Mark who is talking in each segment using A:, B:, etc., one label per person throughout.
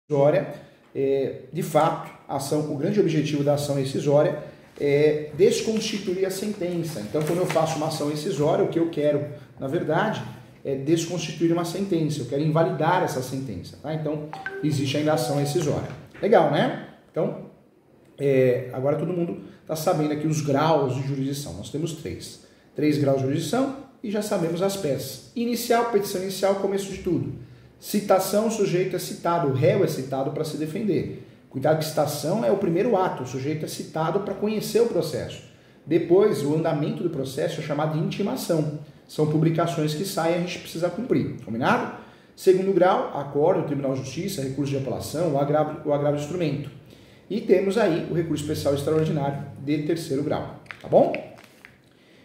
A: rescisória, de fato, o grande objetivo da ação rescisória é desconstituir a sentença. Então, quando eu faço uma ação rescisória, o que eu quero, na verdade, é desconstituir uma sentença, eu quero invalidar essa sentença. Tá? Então, existe ainda a ação rescisória. Legal, né? Então, agora todo mundo está sabendo aqui os graus de jurisdição. Nós temos 3 graus de jurisdição e já sabemos as peças. Inicial, petição inicial, começo de tudo. Citação, o sujeito é citado, o réu é citado para se defender. Cuidado que citação é o primeiro ato, o sujeito é citado para conhecer o processo. Depois, o andamento do processo é chamado de intimação. São publicações que saem e a gente precisa cumprir. Combinado? Segundo grau, acordo, Tribunal de Justiça, recurso de apelação, o agravo de instrumento. E temos aí o recurso especial extraordinário de terceiro grau. Tá bom?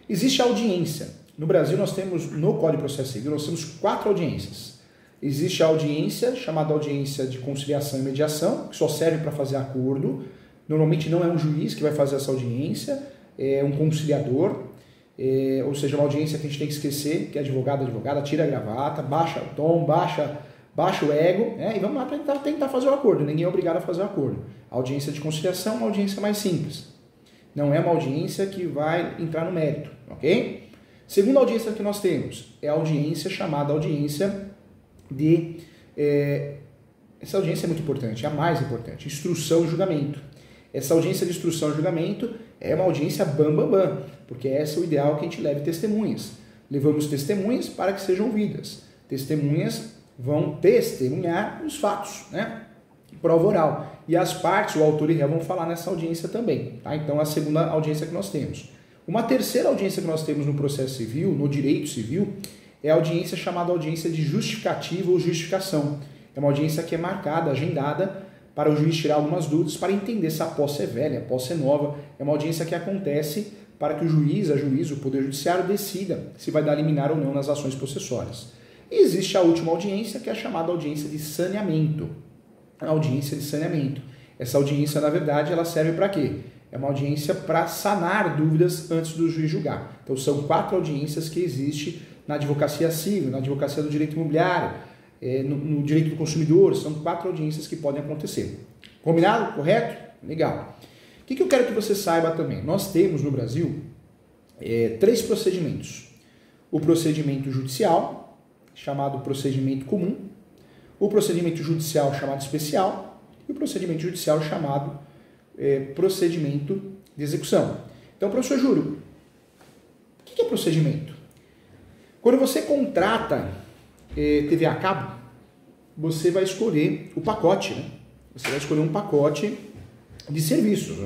A: Existe a audiência. No Brasil, nós temos, no Código de Processo Civil, nós temos 4 audiências. Existe a audiência, chamada audiência de conciliação e mediação, que só serve para fazer acordo. Normalmente não é um juiz que vai fazer essa audiência, é um conciliador, ou seja, uma audiência que a gente tem que esquecer, que é advogada, tira a gravata, baixa o tom, baixa o ego, e vamos lá tentar fazer o acordo. Ninguém é obrigado a fazer o acordo. A audiência de conciliação é uma audiência mais simples. Não é uma audiência que vai entrar no mérito, ok? Segunda audiência que nós temos é a audiência chamada audiência de... essa audiência é muito importante, é a mais importante, instrução e julgamento. Essa audiência de instrução e julgamento é uma audiência bam, porque esse é o ideal que a gente leve testemunhas. Levamos testemunhas para que sejam ouvidas. Testemunhas vão testemunhar os fatos, né? Prova oral. E as partes, o autor e réu, vão falar nessa audiência também. Tá? Então, é a segunda audiência que nós temos. Uma terceira audiência que nós temos no processo civil, no direito civil, é a audiência chamada audiência de justificativa ou justificação. É uma audiência que é marcada, agendada, para o juiz tirar algumas dúvidas, para entender se a posse é velha, a posse é nova. É uma audiência que acontece para que o juiz, o Poder Judiciário, decida se vai dar liminar ou não nas ações processuais. E existe a última audiência, que é a chamada audiência de saneamento. A audiência de saneamento. Essa audiência, na verdade, ela serve para quê? É uma audiência para sanar dúvidas antes do juiz julgar. Então, são 4 audiências que existem na advocacia civil, na advocacia do direito imobiliário, no direito do consumidor. São 4 audiências que podem acontecer. Combinado? Correto? Legal. O que eu quero que você saiba também? Nós temos no Brasil 3 procedimentos. O procedimento judicial, chamado procedimento comum, o procedimento judicial chamado especial e o procedimento judicial chamado procedimento de execução. Então, professor Júlio, o que é procedimento? Quando você contrata TV a cabo, você vai escolher o pacote, né? Você vai escolher um pacote de serviços.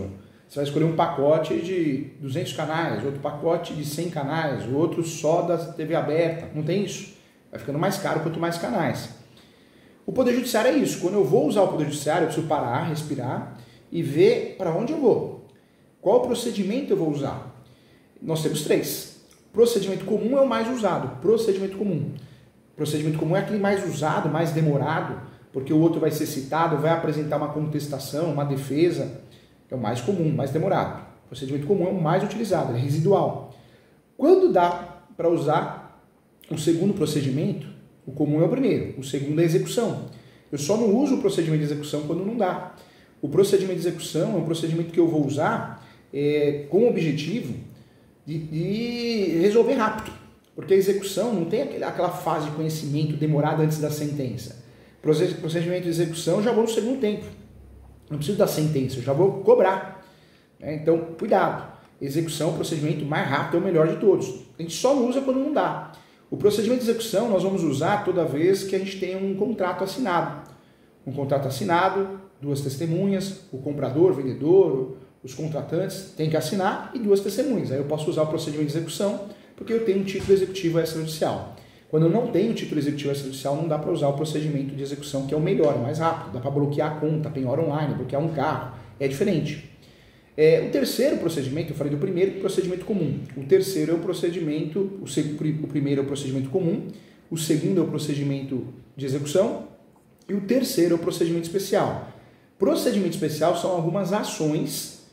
A: Você vai escolher um pacote de 200 canais, outro pacote de 100 canais, outro só da TV aberta. Não tem isso. Vai ficando mais caro quanto mais canais. O Poder Judiciário é isso. Quando eu vou usar o Poder Judiciário, eu preciso parar, respirar e ver para onde eu vou. Qual procedimento eu vou usar? Nós temos 3. Procedimento comum é o mais usado. Procedimento comum. Procedimento comum é aquele mais usado, mais demorado, porque o outro vai ser citado, vai apresentar uma contestação, uma defesa. É o mais comum, mais demorado. Procedimento comum é o mais utilizado, é residual. Quando dá para usar o segundo procedimento, o comum é o primeiro, o segundo é a execução. Eu só não uso o procedimento de execução quando não dá. O procedimento de execução é um procedimento que eu vou usar com o objetivo de resolver rápido. Porque a execução não tem aquela fase de conhecimento demorada antes da sentença. Procedimento de execução eu já vou no segundo tempo. Não preciso da sentença, eu já vou cobrar. Então, cuidado. Execução é o procedimento mais rápido, é o melhor de todos. A gente só não usa quando não dá. O procedimento de execução nós vamos usar toda vez que a gente tem um contrato assinado. Um contrato assinado, 2 testemunhas, o comprador, o vendedor, os contratantes têm que assinar e 2 testemunhas. Aí eu posso usar o procedimento de execução porque eu tenho um título executivo extrajudicial. Quando eu não tenho título executivo extrajudicial, não dá para usar o procedimento de execução, que é o melhor, o mais rápido. Dá para bloquear a conta, penhora online, bloquear um carro. É diferente. O terceiro procedimento, eu falei do primeiro, procedimento comum. O terceiro é o procedimento, o primeiro é o procedimento comum, o segundo é o procedimento de execução e o terceiro é o procedimento especial. Procedimento especial são algumas ações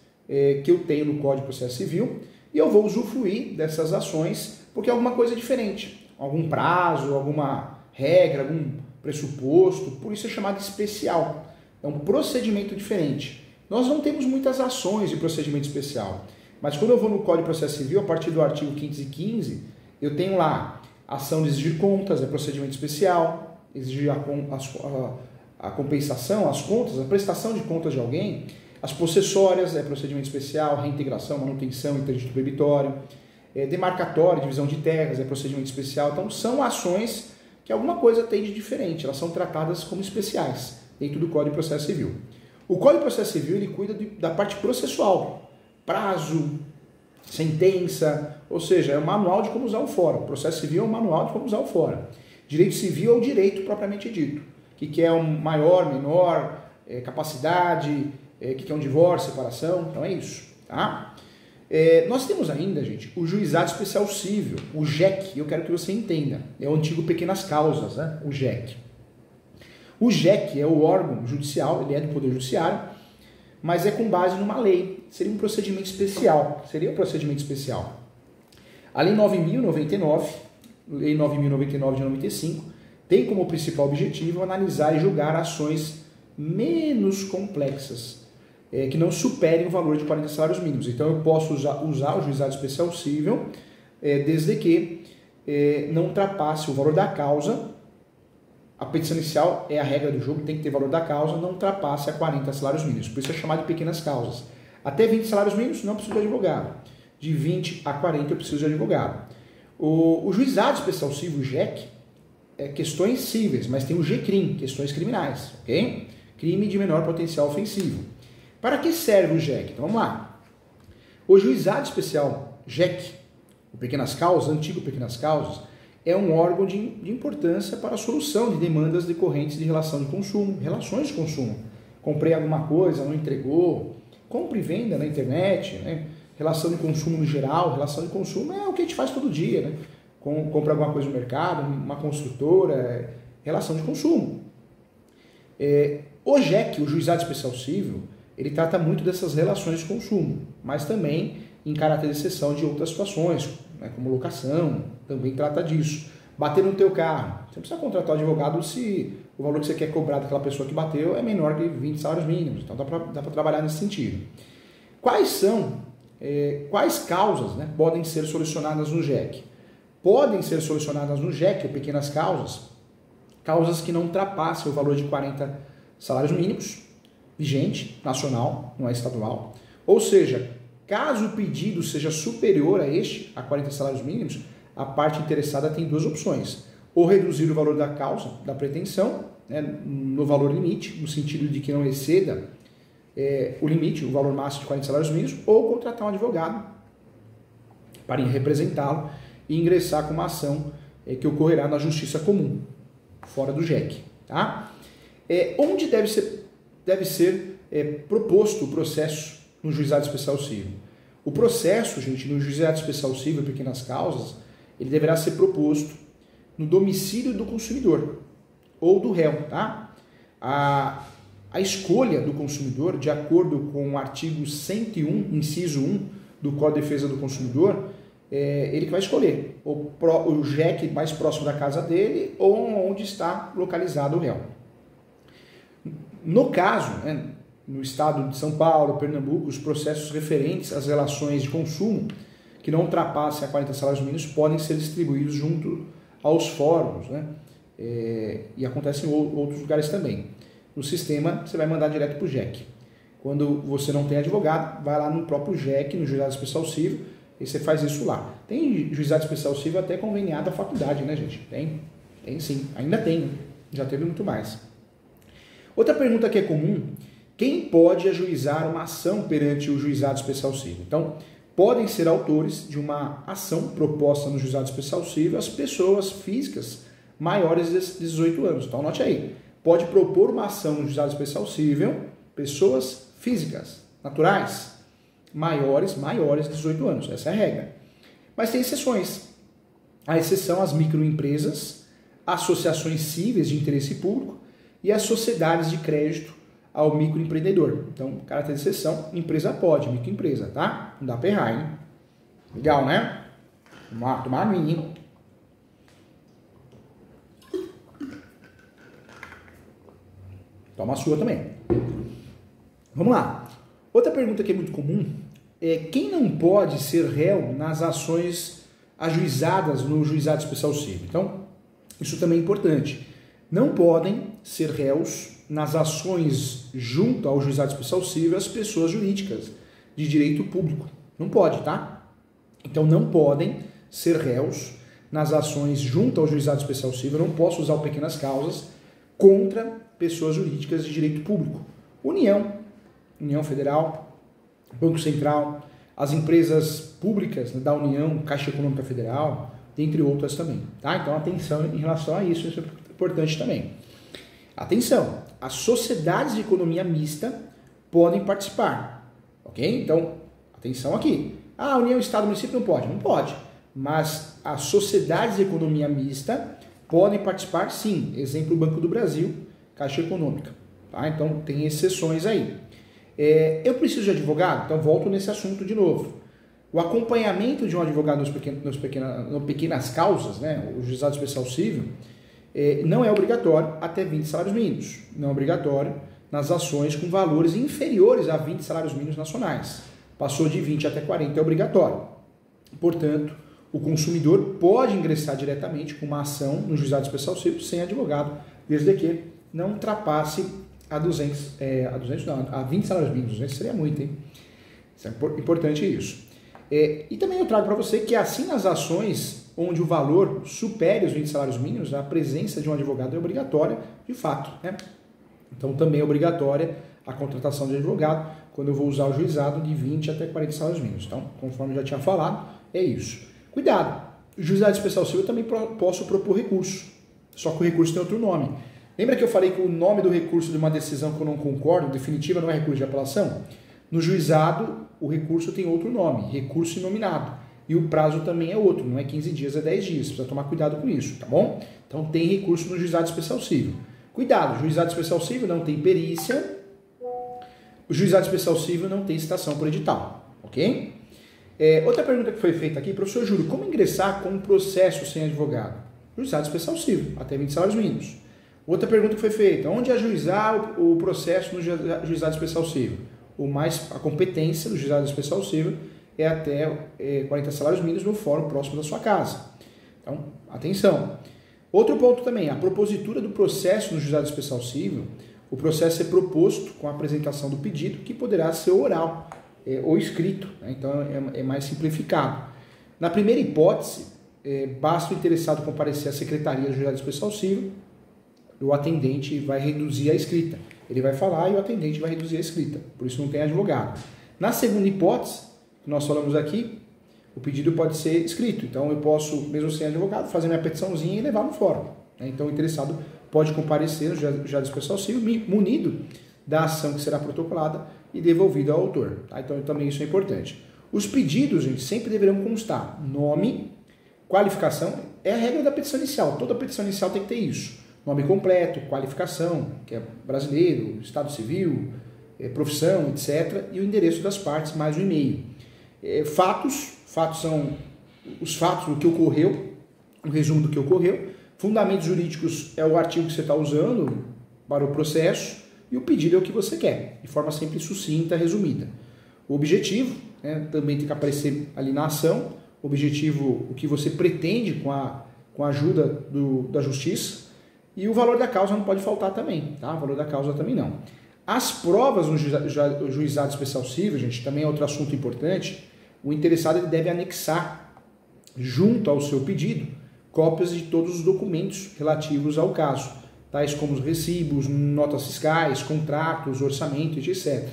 A: que eu tenho no Código de Processo Civil e eu vou usufruir dessas ações porque é alguma coisa diferente. Algum prazo, alguma regra, algum pressuposto, por isso é chamado especial. é um procedimento diferente. Nós não temos muitas ações de procedimento especial, mas quando eu vou no Código de Processo Civil, a partir do artigo 515, eu tenho lá ação de exigir contas, é procedimento especial, exigir a compensação, as contas, a prestação de contas de alguém, as possessórias, é procedimento especial, reintegração, manutenção, interdito proibitório, demarcatório, divisão de terras, é procedimento especial. Então, são ações que alguma coisa tem de diferente, elas são tratadas como especiais dentro do Código de Processo Civil. O Código de Processo Civil ele cuida da parte processual, prazo, sentença, ou seja, é um manual de como usar o fórum. O processo civil é um manual de como usar o fórum. Direito civil é o direito propriamente dito, que é um maior, menor, capacidade, que é um divórcio, separação, então é isso, tá? Nós temos ainda, gente, o Juizado Especial Cível, o JEC, eu quero que você entenda, é o antigo Pequenas Causas, né? O JEC. O JEC é o órgão judicial, ele é do Poder Judiciário, mas é com base numa lei, seria um procedimento especial, A Lei 9.099, Lei 9.099 de 95, tem como principal objetivo analisar e julgar ações menos complexas, que não superem o valor de 40 salários mínimos. Então eu posso usar o Juizado Especial Cível, desde que não ultrapasse o valor da causa. A petição inicial é a regra do jogo, tem que ter valor da causa, não ultrapasse a 40 salários mínimos. Por isso é chamado de pequenas causas. Até 20 salários mínimos não preciso de advogado. De 20 a 40 eu preciso de advogado. O Juizado Especial Cível, o JEC, é questões cíveis, mas tem o GCRIM, questões criminais, ok? Crime de menor potencial ofensivo. Para que serve o JEC? Então vamos lá. O Juizado Especial JEC, o Pequenas Causas, antigo Pequenas Causas, é um órgão de importância para a solução de demandas decorrentes de relação de consumo, relações de consumo. Comprei alguma coisa, não entregou, compra e venda na internet, né? Relação de consumo no geral, relação de consumo é o que a gente faz todo dia, né? Compra alguma coisa no mercado, uma construtora, relação de consumo. O JEC, o Juizado Especial Cível, ele trata muito dessas relações de consumo, mas também em caráter de exceção de outras situações, né, como locação, também trata disso. Bater no teu carro, você não precisa contratar um advogado se o valor que você quer cobrar daquela pessoa que bateu é menor que 20 salários mínimos, então dá para trabalhar nesse sentido. Quais causas, né, podem ser solucionadas no JEC? Podem ser solucionadas no JEC, ou pequenas causas que não ultrapassem o valor de 40 salários mínimos, vigente, nacional, não é estadual. Ou seja, caso o pedido seja superior a 40 salários mínimos, a parte interessada tem duas opções. Ou reduzir o valor da causa, da pretensão, né, no valor limite, no sentido de que não exceda o limite, o valor máximo de 40 salários mínimos, ou contratar um advogado para representá-lo e ingressar com uma ação que ocorrerá na Justiça Comum, fora do JEC. Tá? Onde deve ser proposto o processo no Juizado Especial Cível? O processo, gente, no Juizado Especial Cível, pequenas causas, ele deverá ser proposto no domicílio do consumidor ou do réu. Tá? A escolha do consumidor, de acordo com o artigo 101, inciso 1 do Código de Defesa do Consumidor, ele que vai escolher o JEC mais próximo da casa dele ou onde está localizado o réu. No caso, né, no estado de São Paulo, Pernambuco, os processos referentes às relações de consumo que não ultrapassem a 40 salários mínimos podem ser distribuídos junto aos fóruns, né? E acontece em outros lugares também. No sistema, você vai mandar direto para o JEC. Quando você não tem advogado, vai lá no próprio JEC, no Juizado Especial Cível, e você faz isso lá. Tem Juizado Especial Cível até conveniado à faculdade, né, gente? Tem sim, ainda tem, já teve muito mais. Outra pergunta que é comum: quem pode ajuizar uma ação perante o Juizado Especial Cível? Então, podem ser autores de uma ação proposta no Juizado Especial Cível as pessoas físicas maiores de 18 anos. Então, anote aí. Pode propor uma ação no Juizado Especial Cível pessoas físicas, naturais, maiores de 18 anos. Essa é a regra. Mas tem exceções. A exceção às microempresas, associações cíveis de interesse público e as sociedades de crédito ao microempreendedor. Então, caráter de exceção, empresa pode, microempresa, tá? Não dá pra errar, hein? Legal, né? Tomar a minha, hein? Toma a sua também. Vamos lá. Outra pergunta que é muito comum é quem não pode ser réu nas ações ajuizadas no juizado especial civil. Então, isso também é importante. Não podem ser réus nas ações junto ao juizado especial civil as pessoas jurídicas de direito público. Não pode, tá? Então, não podem ser réus nas ações junto ao juizado especial civil. Eu não posso usar o pequenas causas contra pessoas jurídicas de direito público. União Federal, Banco Central, as empresas públicas da União, Caixa Econômica Federal, dentre outras também. Tá? Então, atenção em relação a isso é importante também. Atenção, as sociedades de economia mista podem participar, ok? Então, atenção aqui. Ah, União, Estado, Município não pode? Não pode. Mas as sociedades de economia mista podem participar sim. Exemplo, Banco do Brasil, Caixa Econômica. Tá? Então, tem exceções aí. Eu preciso de advogado? Então, volto nesse assunto de novo. O acompanhamento de um advogado nas pequenas causas, né, o juizado especial civil, não é obrigatório até 20 salários mínimos. Não é obrigatório nas ações com valores inferiores a 20 salários mínimos nacionais. Passou de 20 até 40 é obrigatório. Portanto, o consumidor pode ingressar diretamente com uma ação no juizado especial civil sem advogado, desde que não ultrapasse a 20 salários mínimos. 200 seria muito, hein? Isso é importante isso. E também eu trago para você que assim nas ações onde o valor supere os 20 salários mínimos, a presença de um advogado é obrigatória de fato, né? Então também é obrigatória a contratação de advogado quando eu vou usar o juizado de 20 até 40 salários mínimos. Então, conforme eu já tinha falado, é isso. Cuidado, o juizado especial civil eu também posso propor recurso, só que o recurso tem outro nome. Lembra que eu falei que o nome do recurso de uma decisão que eu não concordo, definitiva, não é recurso de apelação? No juizado, o recurso tem outro nome, recurso inominado. E o prazo também é outro, não é 15 dias, é 10 dias. Precisa tomar cuidado com isso, tá bom? Então tem recurso no juizado especial civil. Cuidado, o juizado especial civil não tem perícia, o juizado especial civil não tem citação por edital, ok? Outra pergunta que foi feita aqui, professor Júlio, como ingressar com um processo sem advogado? Juizado especial civil, até 20 salários mínimos. Outra pergunta que foi feita, onde ajuizar o processo no juizado especial civil? A competência do juizado especial civil é até 40 salários mínimos no fórum próximo da sua casa. Então, atenção. Outro ponto também, a propositura do processo no juizado especial civil, o processo é proposto com a apresentação do pedido, que poderá ser oral ou escrito, né? Então é mais simplificado. Na primeira hipótese, basta o interessado comparecer à secretaria do juizado especial civil, o atendente vai reduzir a escrita. Ele vai falar e o atendente vai reduzir a escrita, por isso não tem advogado. Na segunda hipótese, que nós falamos aqui, o pedido pode ser escrito, então eu posso, mesmo sem advogado, fazer minha petiçãozinha e levar no fórum. Então o interessado pode comparecer no juizado especial civil munido da ação que será protocolada e devolvida ao autor. Tá? Então também isso é importante. Os pedidos, gente, sempre deverão constar nome, qualificação, é a regra da petição inicial, toda petição inicial tem que ter isso. Nome completo, qualificação, que é brasileiro, estado civil, profissão, etc. E o endereço das partes, mais o e-mail. Fatos são os fatos do que ocorreu, um resumo do que ocorreu. Fundamentos jurídicos é o artigo que você está usando para o processo e o pedido é o que você quer, de forma sempre sucinta, resumida. O objetivo, né, também tem que aparecer ali na ação, o objetivo, o que você pretende com a ajuda da justiça, e o valor da causa não pode faltar também, tá? O valor da causa também não. As provas no juizado especial civil, gente, também é outro assunto importante. O interessado ele deve anexar, junto ao seu pedido, cópias de todos os documentos relativos ao caso, tais como os recibos, notas fiscais, contratos, orçamento, etc.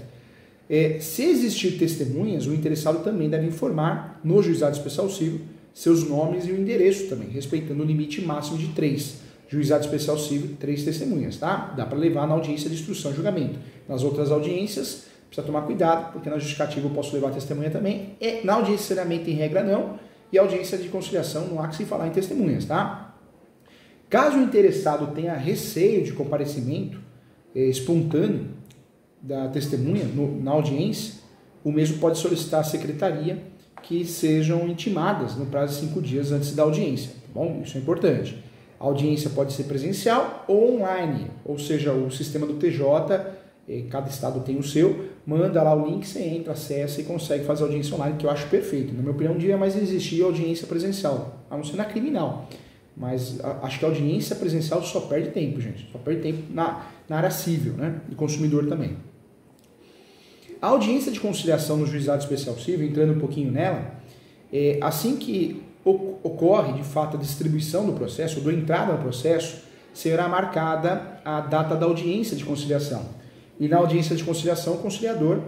A: Se existir testemunhas, o interessado também deve informar no juizado especial civil seus nomes e o endereço também, respeitando o limite máximo de 3. Juizado especial civil, 3 testemunhas, tá? Dá para levar na audiência de instrução e julgamento. Nas outras audiências, precisa tomar cuidado, porque na justificativa eu posso levar testemunha também. Na audiência de seriamento, em regra, não. E a audiência de conciliação, não há que se falar em testemunhas, tá? Caso o interessado tenha receio de comparecimento espontâneo da testemunha na audiência, o mesmo pode solicitar à secretaria que sejam intimadas no prazo de 5 dias antes da audiência, tá bom? Isso é importante. A audiência pode ser presencial ou online, ou seja, o sistema do TJ cada estado tem o seu, manda lá o link, você entra, acessa e consegue fazer audiência online, que eu acho perfeito. Na minha opinião, não devia mais existir audiência presencial, a não ser na criminal. Mas acho que a audiência presencial só perde tempo, gente. Só perde tempo na área civil, né? E consumidor também. A audiência de conciliação no juizado especial civil, entrando um pouquinho nela, assim que ocorre, de fato, a distribuição do processo, ou da entrada no processo, será marcada a data da audiência de conciliação. E na audiência de conciliação, o conciliador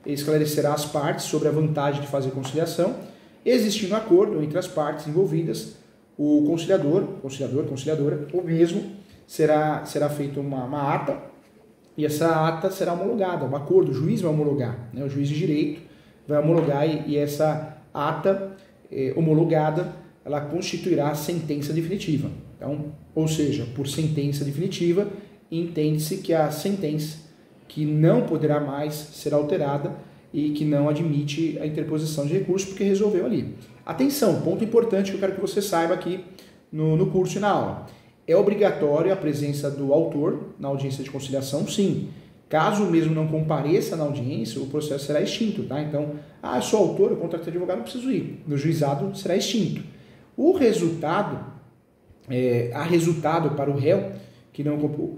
A: esclarecerá as partes sobre a vantagem de fazer conciliação, existindo acordo entre as partes envolvidas. O conciliadora, ou mesmo, será feita uma ata, e essa ata será homologada, um acordo, o juiz vai homologar, né? O juiz de direito vai homologar, e essa ata homologada, ela constituirá a sentença definitiva. Então, ou seja, por sentença definitiva, entende-se que a sentença que não poderá mais ser alterada e que não admite a interposição de recurso porque resolveu ali. Atenção, ponto importante que eu quero que você saiba aqui no curso e na aula. É obrigatório a presença do autor na audiência de conciliação? Sim. Caso mesmo não compareça na audiência, o processo será extinto, tá? Então, eu sou autor, eu contratei advogado, não preciso ir. No juizado será extinto. O resultado, há resultado para o réu que não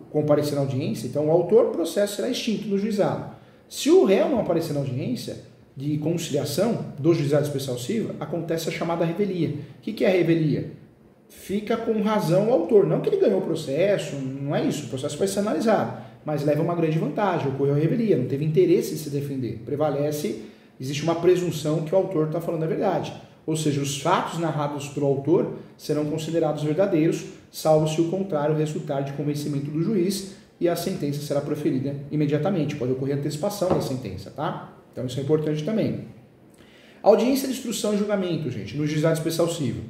A: comparecer na audiência, então o autor, o processo será extinto no juizado. Se o réu não aparecer na audiência de conciliação do juizado especial civil, acontece a chamada revelia. O que é a revelia? Fica com razão o autor, não que ele ganhou o processo, não é isso, o processo vai ser analisado, mas leva uma grande vantagem, ocorreu a revelia, não teve interesse em se defender, prevalece, existe uma presunção que o autor está falando a verdade, ou seja, os fatos narrados pelo autor serão considerados verdadeiros, salvo se o contrário resultar de convencimento do juiz, e a sentença será proferida imediatamente, pode ocorrer antecipação da sentença, tá? Então isso é importante também. Audiência de instrução e julgamento, gente, no juizado especial civil.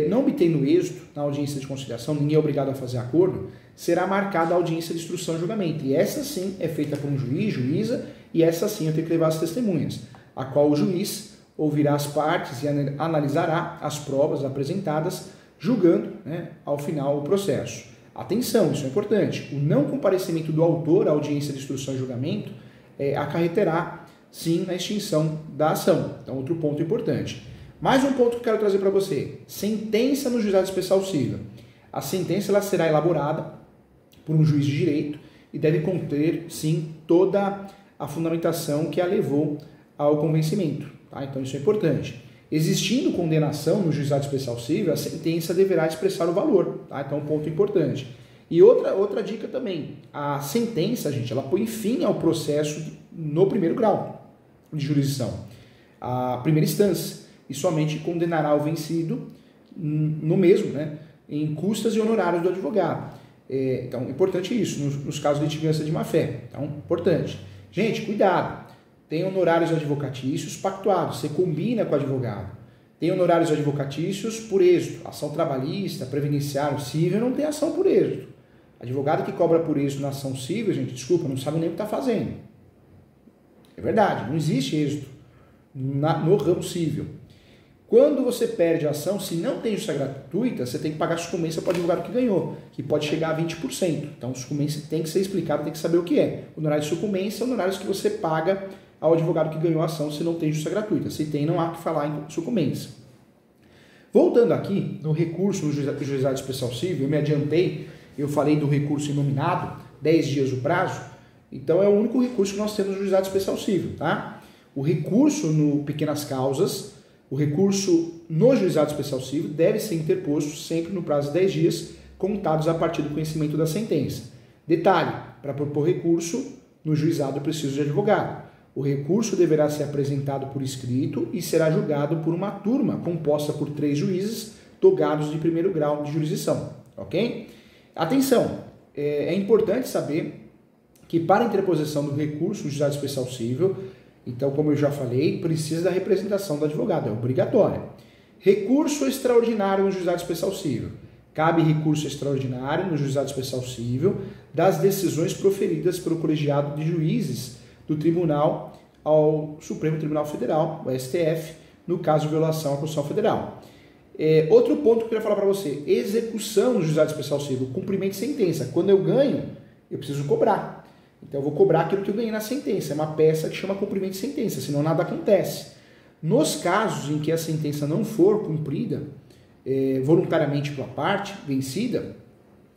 A: Não obtendo êxito na audiência de conciliação, ninguém é obrigado a fazer acordo, será marcada a audiência de instrução e julgamento. E essa sim é feita por um juiz, juíza, e essa sim eu tenho que levar as testemunhas, a qual o juiz ouvirá as partes e analisará as provas apresentadas, julgando, né, ao final o processo. Atenção, isso é importante. O não comparecimento do autor à audiência de instrução e julgamento acarreterá, sim, na extinção da ação. Então, outro ponto importante. Mais um ponto que eu quero trazer para você. Sentença no juizado especial civil. A sentença ela será elaborada por um juiz de direito e deve conter, sim, toda a fundamentação que a levou ao convencimento. Tá? Então, isso é importante. Existindo condenação no juizado especial civil, a sentença deverá expressar o valor. Tá? Então, um ponto importante. E outra dica também. A sentença, gente, ela põe fim ao processo no primeiro grau de jurisdição. A primeira instância. E somente condenará o vencido no mesmo, né, em custas e honorários do advogado. Então, importante isso, nos casos de litigância de má-fé. Então, importante. Gente, cuidado. Tem honorários advocatícios pactuados, você combina com o advogado. Tem honorários advocatícios por êxito. Ação trabalhista, previdenciário, civil, não tem ação por êxito. Advogado que cobra por êxito na ação civil, gente, desculpa, não sabe nem o que está fazendo. É verdade, não existe êxito no ramo civil. Quando você perde a ação, se não tem justiça gratuita, você tem que pagar a sucumbência para o advogado que ganhou, que pode chegar a 20%. Então, sucumbência tem que ser explicado, tem que saber o que é. Honorários de sucumbência são honorários que você paga ao advogado que ganhou a ação se não tem justiça gratuita. Se tem, não há que falar em sucumbência. Voltando aqui no recurso no juizado especial civil, eu me adiantei, eu falei do recurso inominado, 10 dias o prazo, então é o único recurso que nós temos no juizado especial civil, tá? O recurso no pequenas causas, o recurso no juizado especial civil deve ser interposto sempre no prazo de 10 dias, contados a partir do conhecimento da sentença. Detalhe, para propor recurso, no juizado eu preciso de advogado. O recurso deverá ser apresentado por escrito e será julgado por uma turma composta por 3 juízes togados de primeiro grau de jurisdição, ok? Atenção, é importante saber que para a interposição do recurso no juizado especial civil, então, como eu já falei, precisa da representação do advogado, é obrigatória. Recurso extraordinário no juizado especial civil. Cabe recurso extraordinário no juizado especial civil das decisões proferidas pelo colegiado de juízes do tribunal ao Supremo Tribunal Federal, o STF, no caso de violação à Constituição Federal. Outro ponto que eu queria falar para você, execução no juizado especial civil, cumprimento de sentença. Quando eu ganho, eu preciso cobrar. Então eu vou cobrar aquilo que eu ganhei na sentença. É uma peça que chama cumprimento de sentença, senão nada acontece. Nos casos em que a sentença não for cumprida voluntariamente pela parte vencida,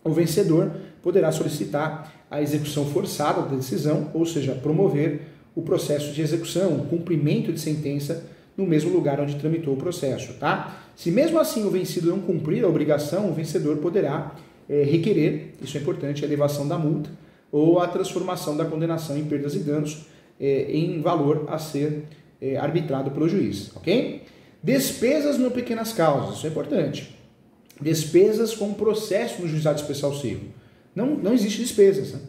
A: o vencedor poderá solicitar a execução forçada da decisão, ou seja, promover o processo de execução, o cumprimento de sentença no mesmo lugar onde tramitou o processo, tá? Se mesmo assim o vencido não cumprir a obrigação, o vencedor poderá requerer, isso é importante, a elevação da multa ou a transformação da condenação em perdas e danos em valor a ser arbitrado pelo juiz, ok? Despesas no pequenas causas, isso é importante. Despesas com processo no juizado especial civil. Não existe despesas, né?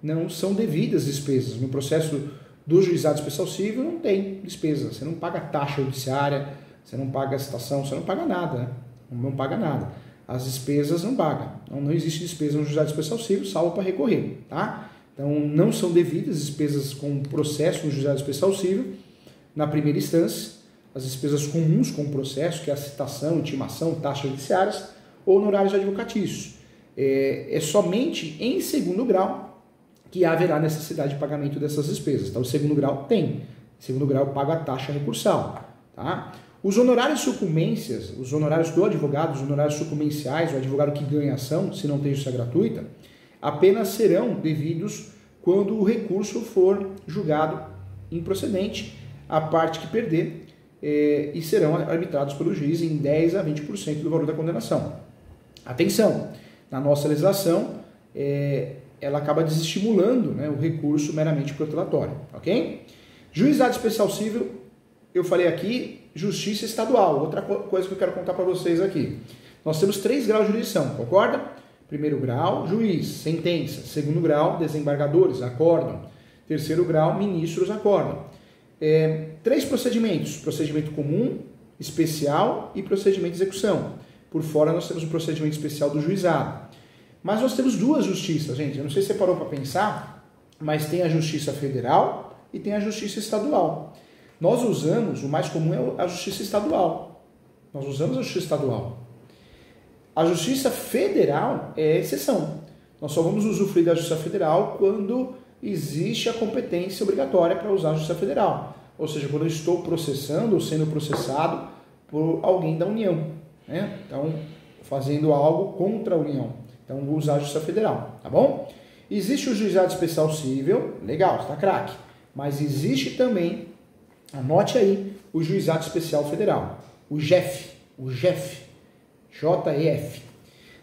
A: Não são devidas despesas. No processo do juizado especial civil não tem despesa. Você não paga taxa judiciária, você não paga citação, você não paga nada, né? Não paga nada. As despesas não pagam. Não existe despesa no juizado especial civil, salvo para recorrer, tá? Então não são devidas despesas com processo no juizado especial civil na primeira instância. As despesas comuns com o processo, que é a citação, intimação, taxas judiciárias ou honorários advocatícios. É somente em segundo grau que haverá necessidade de pagamento dessas despesas. Então, o segundo grau tem. Em segundo grau, paga a taxa recursal. Tá? Os honorários sucumbências, os honorários do advogado, os honorários sucumbenciais, o advogado que ganha ação, se não tem justiça gratuita, apenas serão devidos quando o recurso for julgado improcedente, a parte que perder, e serão arbitrados pelo juiz em 10 a 20% do valor da condenação. Atenção, na nossa legislação, ela acaba desestimulando, né, o recurso meramente protelatório, ok? Juizado especial civil, eu falei aqui, justiça estadual. Outra coisa que eu quero contar para vocês aqui. Nós temos 3 graus de jurisdição, concorda? Primeiro grau, juiz, sentença. Segundo grau, desembargadores, acórdão. Terceiro grau, ministros, acórdão. 3 procedimentos, procedimento comum, especial e procedimento de execução. Por fora nós temos o procedimento especial do juizado. Mas nós temos 2 justiças, gente. Eu não sei se você parou para pensar, mas tem a justiça federal e tem a justiça estadual. Nós usamos, o mais comum é a justiça estadual. Nós usamos a justiça estadual. A justiça federal é exceção. Nós só vamos usufruir da justiça federal quando existe a competência obrigatória para usar a justiça federal. Ou seja, quando eu estou processando ou sendo processado por alguém da União, né? Então, fazendo algo contra a União. Então, vou usar a justiça federal, tá bom? Existe o juizado especial civil, legal, está craque. Mas existe também, anote aí, o juizado especial federal, o JEF, J-E-F.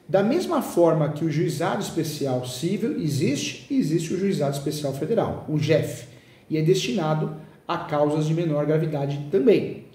A: Da mesma forma que o juizado especial civil existe o juizado especial federal, o JEF, e é destinado a causas de menor gravidade também.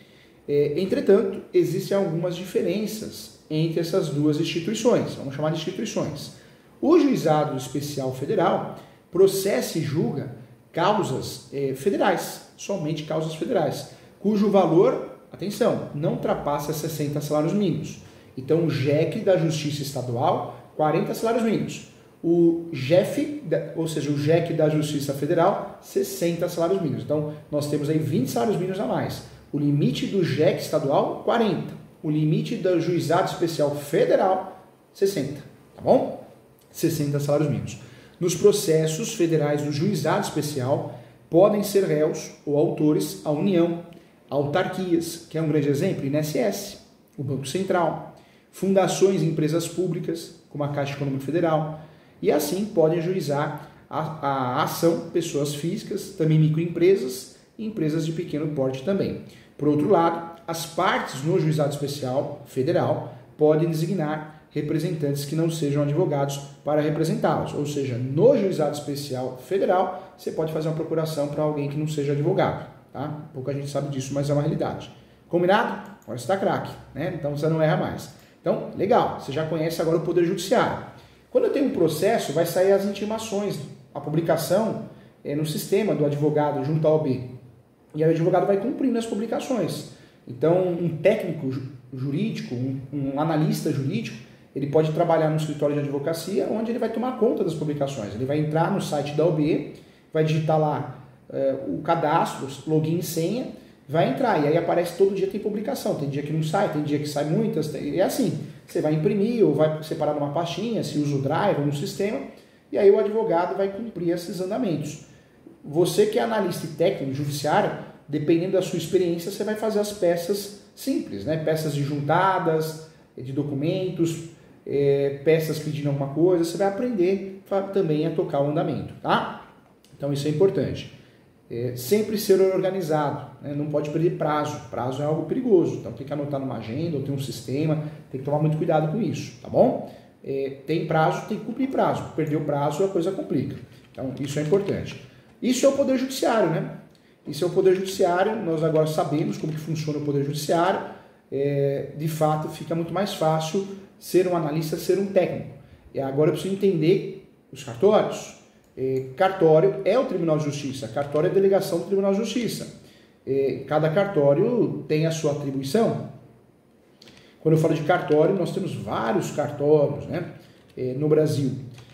A: Entretanto, existem algumas diferenças entre essas 2 instituições, vamos chamar de instituições. O juizado especial federal processa e julga causas federais, somente causas federais, cujo valor, atenção, não ultrapassa 60 salários mínimos. Então, o JEC da Justiça Estadual, 40 salários mínimos. O JEF, ou seja, o JEC da Justiça Federal, 60 salários mínimos. Então, nós temos aí 20 salários mínimos a mais. O limite do JEC estadual, 40. O limite do Juizado Especial Federal, 60. Tá bom? 60 salários mínimos. Nos processos federais do Juizado Especial, podem ser réus ou autores a União, autarquias, que é um grande exemplo, INSS, o Banco Central, fundações e empresas públicas, como a Caixa Econômica Federal, e assim podem ajuizar a ação pessoas físicas, também microempresas e empresas de pequeno porte também. Por outro lado, as partes no Juizado Especial Federal podem designar representantes que não sejam advogados para representá-los, ou seja, no Juizado Especial Federal, você pode fazer uma procuração para alguém que não seja advogado, tá? Pouca gente sabe disso, mas é uma realidade. Combinado? Agora você está craque, né? Então você não erra mais. Então, legal, você já conhece agora o Poder Judiciário. Quando eu tenho um processo, vai sair as intimações, a publicação no sistema do advogado junto ao OAB. E aí o advogado vai cumprindo as publicações. Então, um técnico jurídico, um analista jurídico, ele pode trabalhar no escritório de advocacia, onde ele vai tomar conta das publicações. Ele vai entrar no site da OAB, vai digitar lá o cadastro, login e senha, vai entrar, e aí aparece todo dia tem publicação, tem dia que não sai, tem dia que sai muitas, é assim, você vai imprimir ou vai separar numa pastinha, se usa o Drive ou no sistema, e aí o advogado vai cumprir esses andamentos. Você que é analista e técnico judiciário, dependendo da sua experiência, você vai fazer as peças simples, né? Peças de juntadas, de documentos, peças pedindo alguma coisa, você vai aprender também a tocar o andamento, tá? Então isso é importante. Sempre ser organizado, né? Não pode perder prazo. Prazo é algo perigoso, então tem que anotar numa agenda ou tem um sistema, tem que tomar muito cuidado com isso, tá bom? Tem prazo, tem que cumprir prazo. Perdeu o prazo, a coisa complica. Então isso é importante. Isso é o Poder Judiciário, né? Isso é o Poder Judiciário, nós agora sabemos como que funciona o Poder Judiciário, de fato fica muito mais fácil ser um analista, ser um técnico. E agora eu preciso entender os cartórios. Cartório é o Tribunal de Justiça, cartório é a delegação do Tribunal de Justiça. Cada cartório tem a sua atribuição. Quando eu falo de cartório, nós temos vários cartórios, né, no Brasil.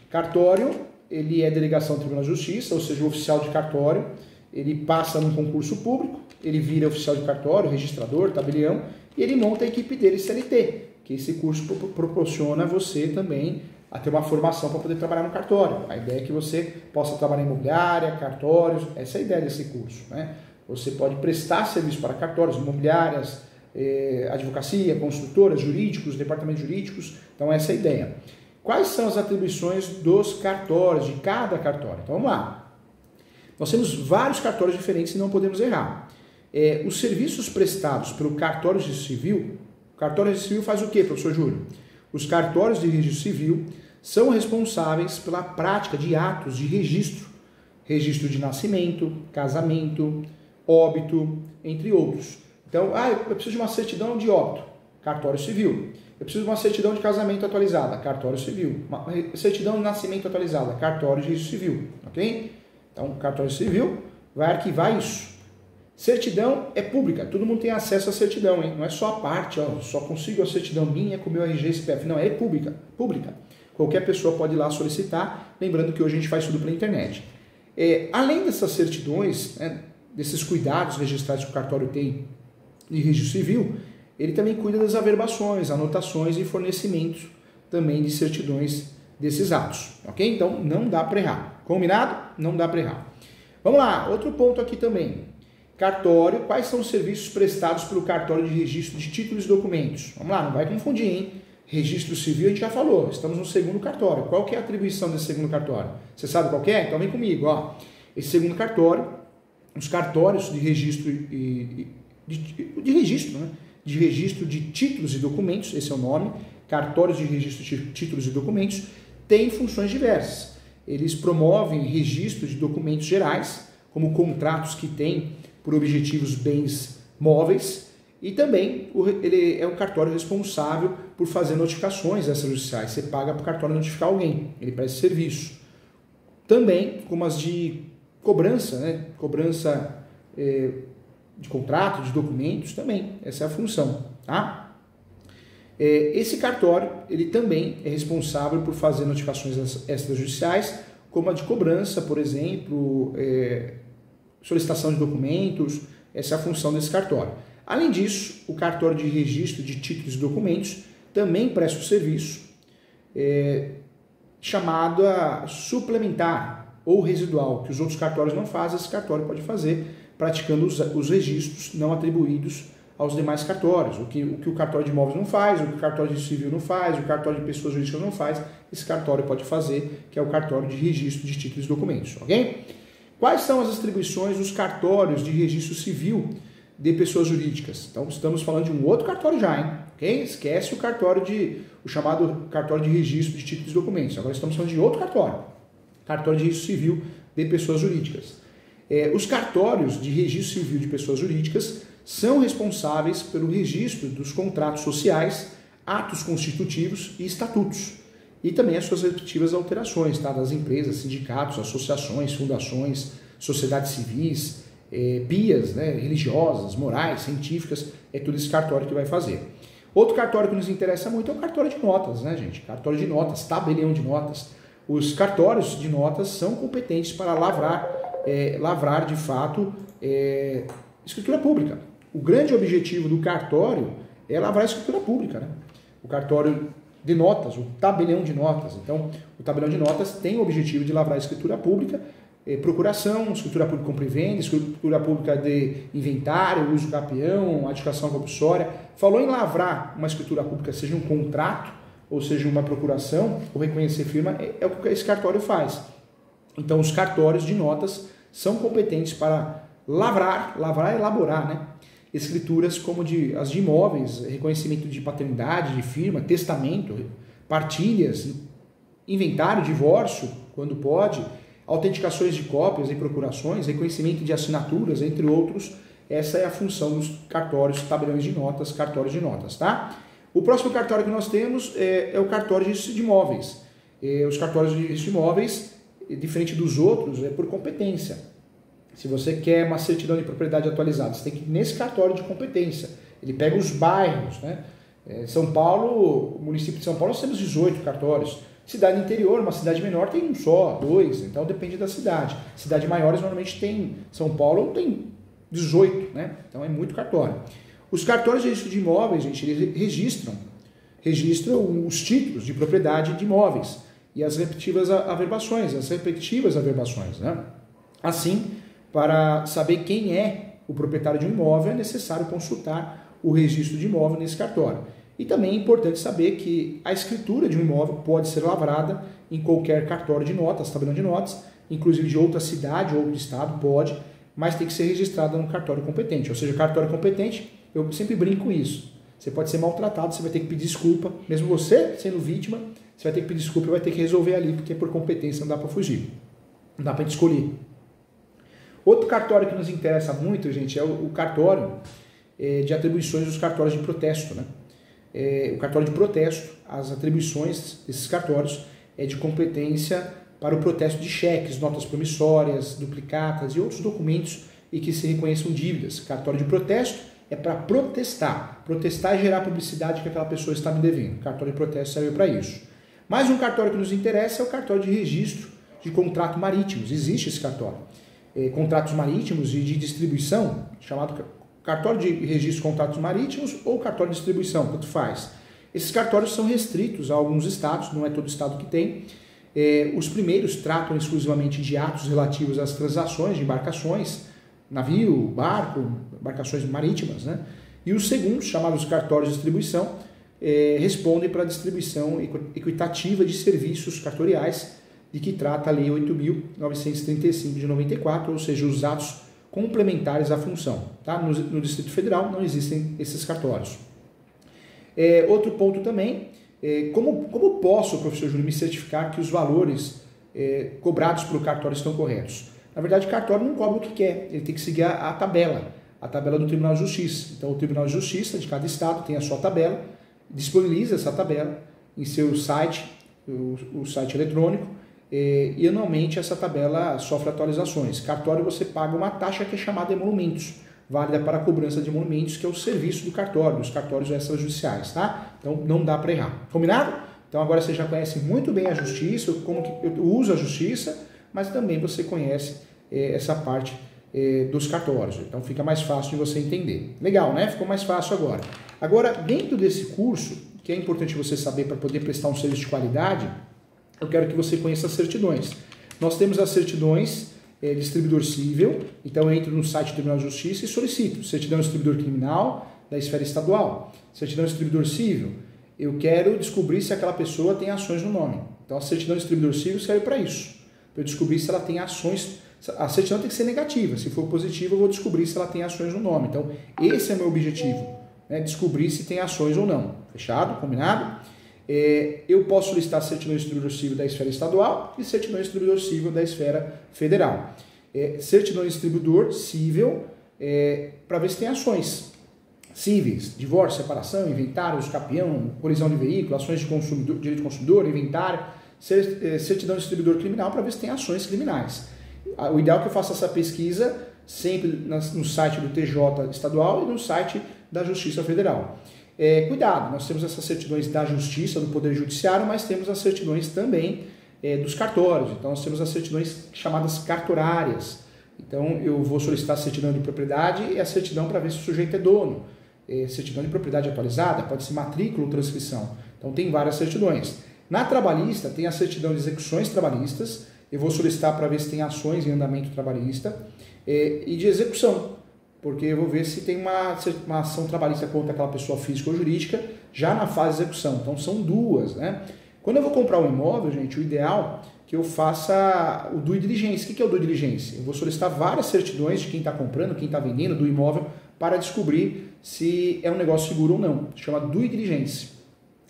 A: Cartório, ele é delegação do Tribunal de Justiça, ou seja, o oficial de cartório, ele passa num concurso público, ele vira oficial de cartório, registrador, tabelião, e ele monta a equipe dele CLT, que esse curso proporciona a você também a ter uma formação para poder trabalhar no cartório. A ideia é que você possa trabalhar em imobiliária, cartórios, essa é a ideia desse curso, né? Você pode prestar serviço para cartórios, imobiliárias, advocacia, construtoras, jurídicos, departamentos jurídicos, então essa é a ideia. Quais são as atribuições dos cartórios, de cada cartório? Então vamos lá. Nós temos vários cartórios diferentes e não podemos errar. Os serviços prestados pelo cartório de registro civil, o cartório de registro civil faz o quê, professor Júlio? Os cartórios de registro civil são responsáveis pela prática de atos de registro, registro de nascimento, casamento, óbito, entre outros. Então, eu preciso de uma certidão de óbito, cartório civil. Eu preciso de uma certidão de casamento atualizada, cartório civil. Uma certidão de nascimento atualizada, cartório de registro civil, ok? Então, o cartório civil vai arquivar isso. Certidão é pública, todo mundo tem acesso à certidão, hein? Não é só a parte, só consigo a certidão minha com o meu RG e CPF. Não, é pública. Qualquer pessoa pode ir lá solicitar, lembrando que hoje a gente faz tudo pela internet. Além dessas certidões, né, desses cuidados registrados que o cartório tem de registro civil, ele também cuida das averbações, anotações e fornecimentos também de certidões desses atos, ok? Então não dá para errar. Combinado? Não dá para errar. Vamos lá, outro ponto aqui também. Cartório, quais são os serviços prestados pelo cartório de registro de títulos e documentos? Vamos lá, não vai confundir, hein? Registro civil a gente já falou, estamos no segundo cartório. Qual que é a atribuição desse segundo cartório? Você sabe qual que é? Então vem comigo, ó. Esse segundo cartório, os cartórios de registro de registro, né? De registro de títulos e documentos, esse é o nome, cartórios de registro de títulos e documentos, têm funções diversas. Eles promovem registro de documentos gerais, como contratos que têm por objetivos bens móveis, e também ele é um cartório responsável por fazer notificações extrajudiciais. Você paga para o cartório notificar alguém, ele presta serviço. Também, como as de cobrança, né? Cobrança de contrato, de documentos, também, essa é a função, tá? Esse cartório, ele também é responsável por fazer notificações extrajudiciais, como a de cobrança, por exemplo, solicitação de documentos, essa é a função desse cartório. Além disso, o cartório de registro de títulos e documentos também presta o serviço chamado a suplementar ou residual, que os outros cartórios não fazem, esse cartório pode fazer, praticando os registros não atribuídos aos demais cartórios. O que o cartório de imóveis não faz, o que o cartório de civil não faz, o cartório de pessoas jurídicas não faz, esse cartório pode fazer, que é o cartório de registro de títulos e documentos, ok? Quais são as atribuições dos cartórios de registro civil de pessoas jurídicas? Então, estamos falando de um outro cartório já, hein? Ok? Esquece o chamado cartório de registro de títulos e documentos. Agora estamos falando de outro cartório. Cartório de registro civil de pessoas jurídicas. Os cartórios de registro civil de pessoas jurídicas são responsáveis pelo registro dos contratos sociais, atos constitutivos e estatutos. E também as suas respectivas alterações, tá? Das empresas, sindicatos, associações, fundações, sociedades civis, pias, né? Religiosas, morais, científicas, é tudo esse cartório que vai fazer. Outro cartório que nos interessa muito é o cartório de notas, né, gente? Cartório de notas, tabelião de notas. Os cartórios de notas são competentes para lavrar de fato escritura pública. O grande objetivo do cartório é lavrar a escritura pública, né? O cartório de notas, o tabelião de notas. Então, o tabelião de notas tem o objetivo de lavrar a escritura pública, procuração, escritura pública compra e venda, escritura pública de inventário, uso capião, adjudicação compulsória. Falou em lavrar uma escritura pública, seja um contrato, ou seja uma procuração, ou reconhecer firma, é o que esse cartório faz. Então, os cartórios de notas são competentes para lavrar e elaborar, né? Escrituras como as de imóveis, reconhecimento de paternidade, de firma, testamento, partilhas, inventário, divórcio, quando pode, autenticações de cópias e procurações, reconhecimento de assinaturas, entre outros. Essa é a função dos cartórios, tabeliões de notas, cartórios de notas, tá? O próximo cartório que nós temos é o cartório de registro de imóveis. Os cartórios de registro de imóveis, diferente dos outros, é por competência. Se você quer uma certidão de propriedade atualizada, você tem que ir nesse cartório de competência. Ele pega os bairros, né? São Paulo, o município de São Paulo, nós temos 18 cartórios. Cidade interior, uma cidade menor tem um só, 2, então depende da cidade. Cidades maiores normalmente tem, São Paulo tem 18, né? Então é muito cartório. Os cartórios de registro de imóveis, gente, eles registram os títulos de propriedade de imóveis e as respectivas averbações, né? Assim, para saber quem é o proprietário de um imóvel, é necessário consultar o registro de imóvel nesse cartório. E também é importante saber que a escritura de um imóvel pode ser lavrada em qualquer cartório de notas, tabelião de notas, inclusive de outra cidade ou outro estado, pode, mas tem que ser registrada no cartório competente. Ou seja, cartório competente, eu sempre brinco com isso. Você pode ser maltratado, você vai ter que pedir desculpa, mesmo você sendo vítima, você vai ter que pedir desculpa e vai ter que resolver ali, porque por competência não dá para fugir, não dá para gente escolher. Outro cartório que nos interessa muito, gente, é o cartório de atribuições dos cartórios de protesto, né? O cartório de protesto, as atribuições desses cartórios é de competência para o protesto de cheques, notas promissórias, duplicatas e outros documentos e que se reconheçam dívidas. Cartório de protesto é para protestar. Protestar é gerar publicidade que aquela pessoa está me devendo. Cartório de protesto serve para isso. Mais um cartório que nos interessa é o cartório de registro de contratos marítimos. Existe esse cartório. Contratos marítimos e de distribuição, chamado cartório de registro de contratos marítimos ou cartório de distribuição, tanto faz. Esses cartórios são restritos a alguns estados, não é todo estado que tem. Os primeiros tratam exclusivamente de atos relativos às transações de embarcações, navio, barco, embarcações marítimas, né? E os segundos, chamados cartórios de distribuição, respondem para a distribuição equitativa de serviços cartoriais, de que trata a Lei 8.935 de 94, ou seja, os atos complementares à função. Tá? No Distrito Federal não existem esses cartórios. Outro ponto também, como posso, professor Júlio, me certificar que os valores cobrados pelo cartório estão corretos? Na verdade, o cartório não cobra o que quer, ele tem que seguir a tabela do Tribunal de Justiça. Então, o Tribunal de Justiça de cada estado tem a sua tabela, disponibiliza essa tabela em seu site, o site eletrônico, e anualmente essa tabela sofre atualizações. Cartório você paga uma taxa que é chamada de emolumentos, válida para a cobrança de emolumentos, que é o serviço do cartório, dos cartórios extrajudiciais, tá? Então não dá para errar. Combinado? Então agora você já conhece muito bem a justiça, como que eu uso a justiça, mas também você conhece essa parte dos cartórios. Então fica mais fácil de você entender. Legal, né? Ficou mais fácil agora. Agora, dentro desse curso, que é importante você saber para poder prestar um serviço de qualidade, eu quero que você conheça as certidões. Nós temos as certidões distribuidor civil, então eu entro no site do Tribunal de Justiça e solicito certidão distribuidor criminal da esfera estadual, certidão distribuidor civil. Eu quero descobrir se aquela pessoa tem ações no nome. Então a certidão distribuidor civil serve para isso, para eu descobrir se ela tem ações. A certidão tem que ser negativa, se for positiva eu vou descobrir se ela tem ações no nome. Então esse é o meu objetivo, né? Descobrir se tem ações ou não. Fechado? Combinado? Eu posso solicitar certidão distribuidor civil da esfera estadual e certidão distribuidor civil da esfera federal. Certidão distribuidor civil para ver se tem ações cíveis, divórcio, separação, inventário, capião, colisão de veículo, ações de consumidor, direito do consumidor, inventário, certidão distribuidor criminal para ver se tem ações criminais. O ideal é que eu faça essa pesquisa sempre no site do TJ estadual e no site da Justiça Federal. Cuidado, nós temos essas certidões da Justiça, do Poder Judiciário, mas temos as certidões também dos cartórios. Então, nós temos as certidões chamadas cartorárias. Então, eu vou solicitar a certidão de propriedade e a certidão para ver se o sujeito é dono. Certidão de propriedade atualizada, pode ser matrícula ou transcrição. Então tem várias certidões. Na trabalhista tem a certidão de execuções trabalhistas, eu vou solicitar para ver se tem ações em andamento trabalhista, e de execução, porque eu vou ver se tem uma ação trabalhista contra aquela pessoa física ou jurídica já na fase de execução. Então são duas, né? Quando eu vou comprar um imóvel, gente, o ideal é que eu faça o due diligence. O que é o due diligence? Eu vou solicitar várias certidões de quem está comprando, quem está vendendo do imóvel para descobrir se é um negócio seguro ou não. Se chama due diligence.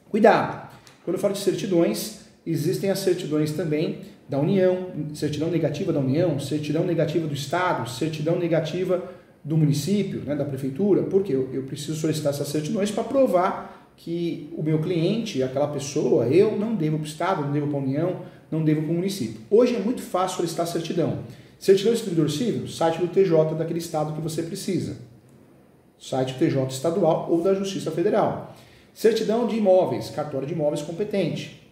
A: Cuidado! Quando eu falo de certidões, existem as certidões também da União, certidão negativa da União, certidão negativa do Estado, certidão negativa do município, né, da prefeitura, porque eu preciso solicitar essas certidões para provar que o meu cliente, aquela pessoa, eu não devo para o Estado, não devo para a União, não devo para o município. Hoje é muito fácil solicitar certidão. Certidão de distribuidor civil, site do TJ daquele estado que você precisa. Site do TJ estadual ou da Justiça Federal. Certidão de imóveis, cartório de imóveis competente.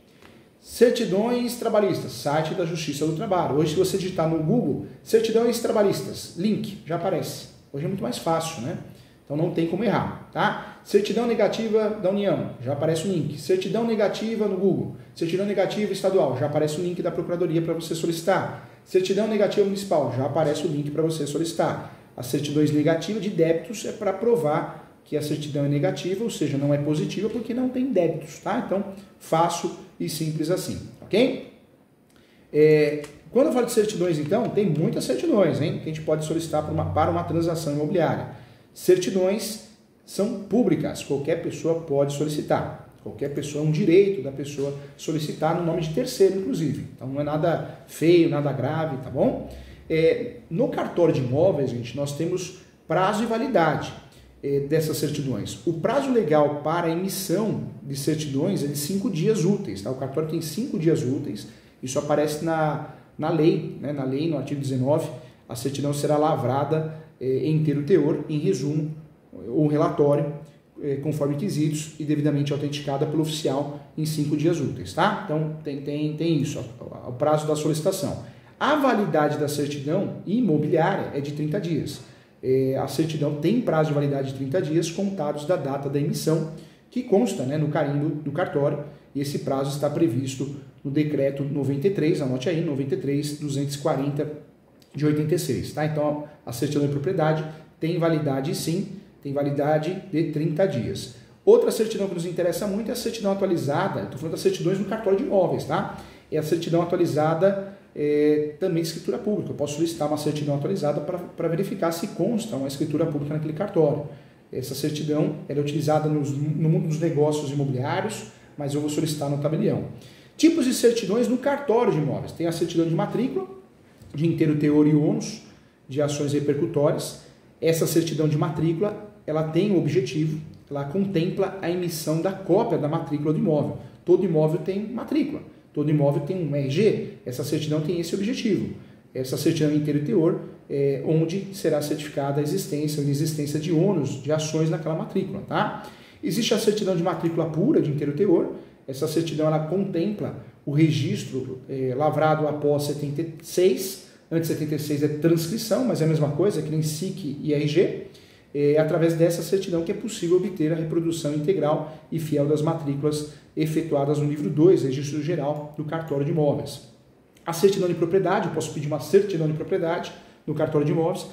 A: Certidões trabalhistas, site da Justiça do Trabalho. Hoje, se você digitar no Google, certidões trabalhistas, link, já aparece. Hoje é muito mais fácil, né? Então não tem como errar, tá? Certidão negativa da União, já aparece o link. Certidão negativa no Google. Certidão negativa estadual, já aparece o link da Procuradoria para você solicitar. Certidão negativa municipal, já aparece o link para você solicitar. As certidões negativas de débitos é para provar que a certidão é negativa, ou seja, não é positiva porque não tem débitos, tá? Então, fácil e simples assim, ok? Quando eu falo de certidões, então, tem muitas certidões, hein, que a gente pode solicitar para uma transação imobiliária. Certidões são públicas, qualquer pessoa pode solicitar. Qualquer pessoa, é um direito da pessoa solicitar no nome de terceiro, inclusive. Então não é nada feio, nada grave, tá bom? No cartório de imóveis, gente, nós temos prazo e validade dessas certidões. O prazo legal para a emissão de certidões é de 5 dias úteis, tá? O cartório tem 5 dias úteis, isso aparece na lei, né? Na lei, no artigo 19, a certidão será lavrada em inteiro teor, em resumo, ou relatório, conforme quesitos e devidamente autenticada pelo oficial em 5 dias úteis, tá? Então tem isso, o prazo da solicitação. A validade da certidão imobiliária é de 30 dias. A certidão tem prazo de validade de 30 dias contados da data da emissão, que consta, né, no carimbo do cartório, e esse prazo está previsto no decreto 93, anote aí, 93.240 de 86, tá? Então a certidão de propriedade tem validade sim, tem validade de 30 dias. Outra certidão que nos interessa muito é a certidão atualizada, estou falando das certidões do cartório de imóveis, tá? É a certidão atualizada também de escritura pública. Eu posso solicitar uma certidão atualizada para verificar se consta uma escritura pública naquele cartório. Essa certidão ela é utilizada no mundo dos negócios imobiliários, mas eu vou solicitar no tabelião. Tipos de certidões no cartório de imóveis. Tem a certidão de matrícula, de inteiro teor e ônus, de ações repercutórias. Essa certidão de matrícula, ela tem o objetivo, ela contempla a emissão da cópia da matrícula do imóvel. Todo imóvel tem matrícula, todo imóvel tem um RG, essa certidão tem esse objetivo. Essa certidão de inteiro teor onde será certificada a existência ou inexistência de ônus, de ações naquela matrícula, tá? Existe a certidão de matrícula pura, de inteiro teor. Essa certidão ela contempla o registro lavrado após 76, antes de 76 é transcrição, mas é a mesma coisa, que nem SIC e RG. É através dessa certidão que é possível obter a reprodução integral e fiel das matrículas efetuadas no livro 2, Registro Geral do Cartório de Imóveis. A certidão de propriedade, eu posso pedir uma certidão de propriedade no cartório de imóveis.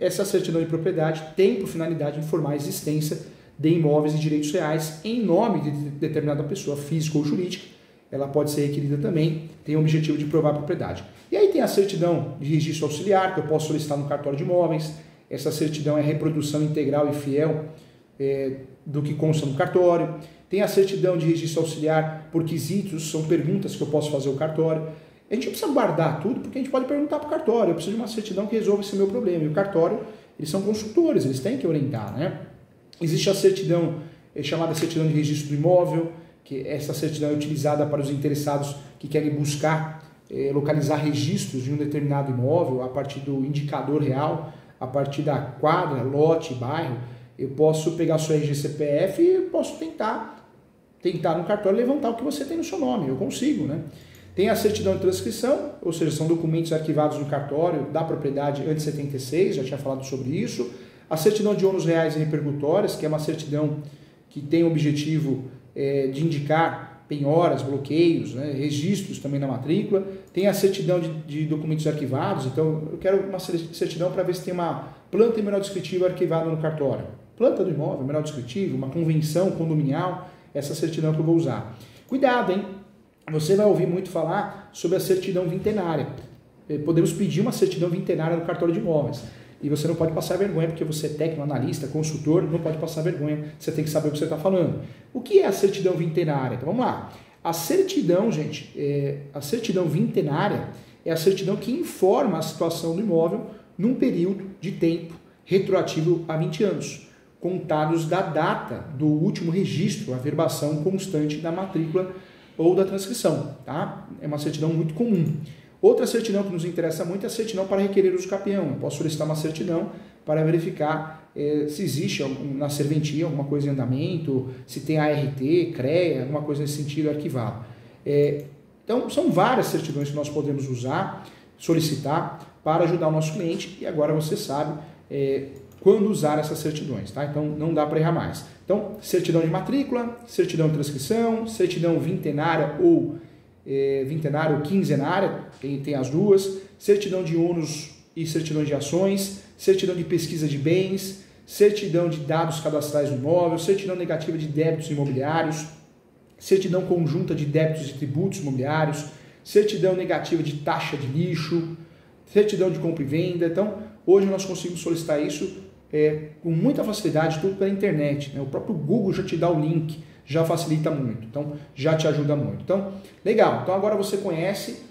A: Essa certidão de propriedade tem por finalidade informar a existência de imóveis e direitos reais em nome de determinada pessoa, física ou jurídica. Ela pode ser requerida também, tem o objetivo de provar a propriedade. E aí tem a certidão de registro auxiliar, que eu posso solicitar no cartório de imóveis. Essa certidão é a reprodução integral e fiel do que consta no cartório. Tem a certidão de registro auxiliar por quesitos, são perguntas que eu posso fazer ao cartório. A gente não precisa guardar tudo, porque a gente pode perguntar para o cartório. Eu preciso de uma certidão que resolva esse meu problema. E o cartório, eles são consultores, eles têm que orientar, né? Existe a certidão, chamada certidão de registro do imóvel, que essa certidão é utilizada para os interessados que querem buscar, localizar registros de um determinado imóvel a partir do indicador real, a partir da quadra, lote, bairro. Eu posso pegar seu RG CPF e posso tentar no cartório levantar o que você tem no seu nome. Eu consigo, né? Tem a certidão de transcrição, ou seja, são documentos arquivados no cartório da propriedade antes de 76, já tinha falado sobre isso. A certidão de ônus reais e repercutórias, que é uma certidão que tem o objetivo de indicar penhoras, bloqueios, né, registros também na matrícula, tem a certidão de documentos arquivados, então eu quero uma certidão para ver se tem uma planta e menor descritivo arquivada no cartório. Planta do imóvel, menor descritivo, uma convenção condominial, essa certidão que eu vou usar. Cuidado, hein? Você vai ouvir muito falar sobre a certidão vintenária. Podemos pedir uma certidão vintenária no cartório de imóveis. E você não pode passar vergonha, porque você é técnico, analista, consultor, não pode passar vergonha, você tem que saber o que você está falando. O que é a certidão vintenária? Então vamos lá. A certidão, gente, a certidão vintenária é a certidão que informa a situação do imóvel num período de tempo retroativo a 20 anos, contados da data do último registro, a averbação constante da matrícula ou da transcrição, tá? É uma certidão muito comum. Outra certidão que nos interessa muito é a certidão para requerer uso capião. Eu posso solicitar uma certidão para verificar se existe na serventia alguma coisa em andamento, se tem ART, CREA, alguma coisa nesse sentido arquivado. Então, são várias certidões que nós podemos usar, solicitar para ajudar o nosso cliente e agora você sabe quando usar essas certidões, tá? Então, não dá para errar mais. Então, certidão de matrícula, certidão de transcrição, certidão vintenária ou vintenária ou quinzenária, tem as duas, certidão de ônus e certidão de ações, certidão de pesquisa de bens, certidão de dados cadastrais do imóvel, certidão negativa de débitos imobiliários, certidão conjunta de débitos e tributos imobiliários, certidão negativa de taxa de lixo, certidão de compra e venda. Então, hoje nós conseguimos solicitar isso com muita facilidade, tudo pela internet, né? O próprio Google já te dá o link, já facilita muito, então já te ajuda muito. Então, legal, então agora você conhece,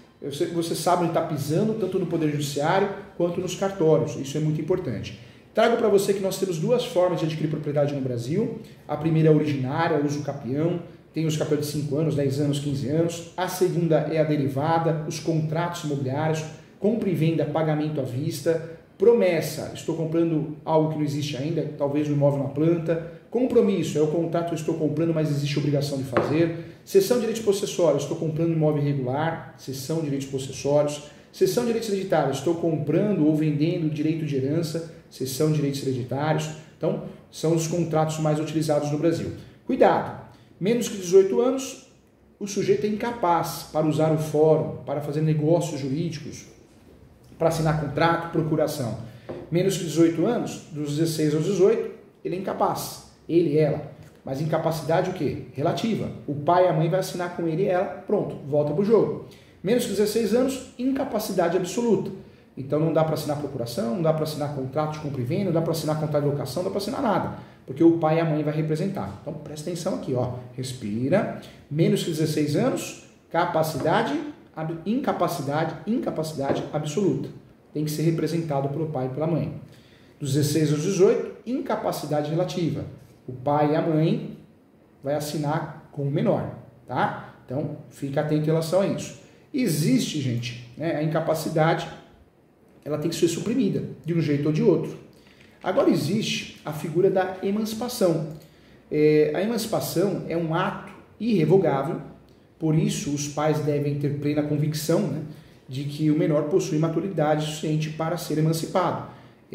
A: você sabe onde está pisando, tanto no Poder Judiciário quanto nos cartórios, isso é muito importante. Trago para você que nós temos duas formas de adquirir propriedade no Brasil. A primeira é a originária, uso capião, tem os capião de 5 anos, 10 anos, 15 anos. A segunda é a derivada, os contratos imobiliários, compra e venda, pagamento à vista, promessa, estou comprando algo que não existe ainda, talvez um imóvel na planta. Compromisso, é o contrato que eu estou comprando, mas existe obrigação de fazer. Cessão de direitos possessórios, estou comprando um imóvel irregular, cessão de direitos possessórios. Cessão de direitos hereditários, estou comprando ou vendendo direito de herança, cessão de direitos hereditários. Então, são os contratos mais utilizados no Brasil. Cuidado, menos que 18 anos, o sujeito é incapaz para usar o fórum, para fazer negócios jurídicos, para assinar contrato, procuração. Menos que 18 anos, dos 16 aos 18, ele é incapaz. Ele, ela. Mas incapacidade o quê? Relativa. O pai e a mãe vai assinar com ele e ela, pronto, volta para o jogo. Menos que 16 anos, incapacidade absoluta. Então não dá para assinar procuração, não dá para assinar contrato de compra e venda, não dá para assinar contrato de locação, não dá para assinar nada. Porque o pai e a mãe vai representar. Então presta atenção aqui, ó. Respira. Menos que 16 anos, incapacidade absoluta. Tem que ser representado pelo pai e pela mãe. Dos 16 aos 18, incapacidade relativa. O pai e a mãe vai assinar com o menor, tá? Então, fica atento em relação a isso. Existe, gente, né, a incapacidade, ela tem que ser suprimida, de um jeito ou de outro. Agora existe a figura da emancipação. A emancipação é um ato irrevogável, por isso os pais devem ter plena convicção, né, de que o menor possui maturidade suficiente para ser emancipado.